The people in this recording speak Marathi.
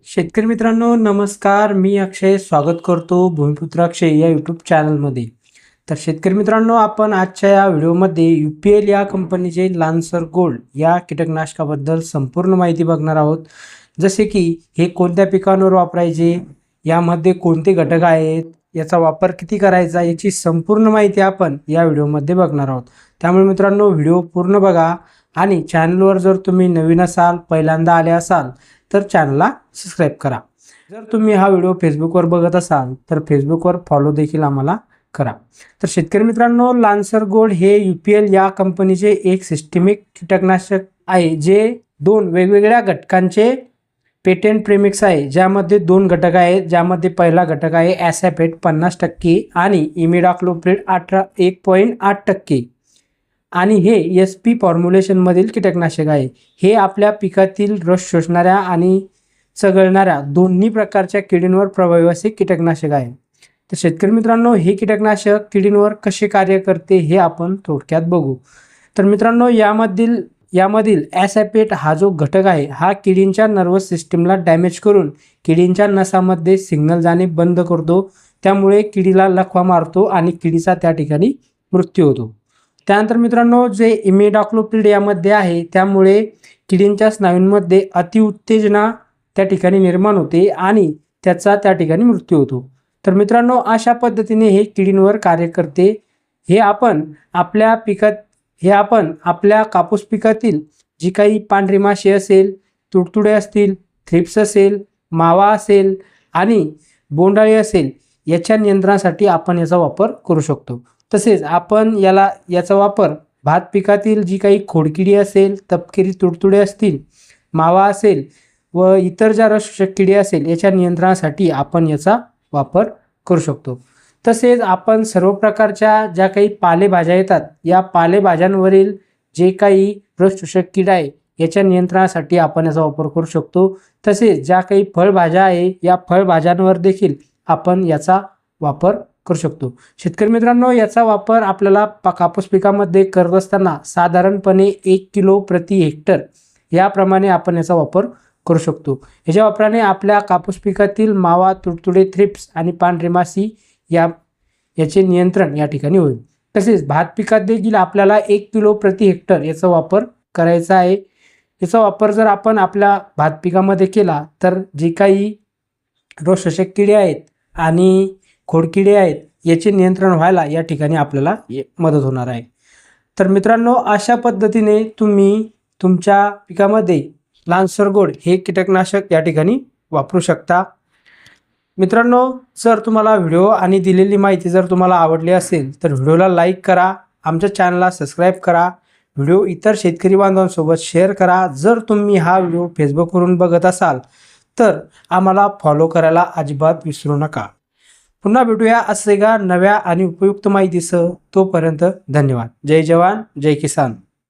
शेतकरी मित्रांनो नमस्कार, मी अक्षय स्वागत करतो भूमिपुत्र अक्षय या यूट्यूब चॅनलमध्ये. तर शेतकरी मित्रांनो, आपण आजच्या या व्हिडिओमध्ये UPL या कंपनीचे लान्सर गोल्ड या कीटकनाशकाबद्दल संपूर्ण माहिती बघणार आहोत. जसे की हे कोणत्या पिकांवर वापरायचे, यामध्ये कोणते घटक आहेत, याचा वापर किती करायचा, याची संपूर्ण माहिती आपण या व्हिडिओमध्ये बघणार आहोत. त्यामुळे मित्रांनो व्हिडिओ पूर्ण बघा आणि चॅनलवर जर तुम्ही नवीन असाल, पहिल्यांदा आले असाल तर चॅनलला सबस्क्राईब करा. जर तुम्ही हा व्हिडिओ फेसबुकवर बघत असाल तर फेसबुकवर फॉलो देखील आम्हाला करा. तर शेतकरी मित्रांनो, लान्सर गोल्ड हे UPL या कंपनीचे एक सिस्टमिक कीटकनाशक आहे, जे दोन वेगवेगळ्या घटकांचे पेटेंट प्रेमिक्स आहे. ज्यामध्ये दोन घटक आहेत, ज्यामध्ये पहिला घटक आहे ॲसॅफेट 50% आणि इमिडाक्लोप्रिड 1.8% आणि हे SP फॉर्म्युलेशनमधील कीटकनाशक आहे. हे आपल्या पिकातील रस शोषणाऱ्या आणि चघळणाऱ्या दोन्ही प्रकारच्या किडींवर प्रभावी असे कीटकनाशक आहे. तर शेतकरी मित्रांनो, हे कीटकनाशक किडींवर कसे कार्य करते हे आपण थोडक्यात बघू. तर मित्रांनो, यामधील ॲसॅफेट हा जो घटक आहे, हा किडींच्या नर्वस सिस्टीमला डॅमेज करून किडींच्या नसामध्ये सिग्नल जाणे बंद करतो. त्यामुळे किडीला लकवा मारतो आणि किडीचा त्या ठिकाणी मृत्यू होतो. त्यानंतर मित्रांनो, जे इमिडाक्लोप्रिड यामध्ये आहे, त्यामुळे किडींच्या स्नायूंमध्ये अतिउत्तेजना त्या ठिकाणी निर्माण होते आणि त्याचा त्या ठिकाणी मृत्यू होतो. तर मित्रांनो, अशा पद्धतीने हे किडींवर कार्य करते. हे आपण आपल्या कापूस पिकातील जी काही पांढरी माशी असेल, तुडतुडे असतील, थ्रिप्स असेल, मावा असेल आणि बोंडाळी असेल, याच्या नियंत्रणासाठी आपण याचा वापर करू शकतो. तसेच आपण याचा वापर भात पिकातील जी काही खोडकिडी असेल, तपकिरी तुडतुडे असतील, मावा असेल व इतर ज्या रसशोषक किडी असेल, याच्या नियंत्रणासाठी आपण याचा वापर करू शकतो. तसेच आपण सर्व प्रकारच्या ज्या काही पालेभाज्या येतात, या पालेभाज्यांवरील जे काही रसशोषक किडा आहे, याच्या नियंत्रणासाठी आपण याचा वापर करू शकतो. तसेच ज्या काही फळभाज्या आहे, या फळभाज्यांवर देखील आपण याचा वापर करू शकतो. शेतकरी मित्रांनो, याचा वापर आपल्याला कापूस पिकामध्ये करत असताना साधारणपणे 1 किलो प्रति हेक्टर याप्रमाणे आपण याचा वापर करू शकतो. याच्या वापराने आपल्या कापूस पिकातील मावा, तुडतुडे, थ्रिप्स आणि पांढरी माशी याचे नियंत्रण या ठिकाणी होईल. तसेच भात पिकात देखील आपल्याला 1 किलो प्रति हेक्टर याचा वापर करायचा आहे. याचा वापर जर आपण आपल्या भात पिकामध्ये केला तर जे काही रसशोषक किडे आहेत आणि खोडकिडे आहेत, याचे नियंत्रण व्हायला या ठिकाणी आपल्याला मदत होणार आहे. तर मित्रांनो, अशा पद्धतीने तुम्ही तुमच्या पिकामध्ये लान्सर गोल्ड हे कीटकनाशक या ठिकाणी वापरू शकता. मित्रांनो, जर तुम्हाला व्हिडिओ आणि दिलेली माहिती जर तुम्हाला आवडली असेल तर व्हिडिओला लाईक करा, आमच्या चॅनलला सबस्क्राईब करा, व्हिडिओ इतर शेतकरी बांधवांसोबत शेअर करा. जर तुम्ही हा व्हिडिओ फेसबुकवरून बघत असाल तर आम्हाला फॉलो करायला अजिबात विसरू नका. पुन्हा भेटूया असे एका नव्या आणि उपयुक्त माहितीसह. तोपर्यंत धन्यवाद. जय जवान, जय किसान.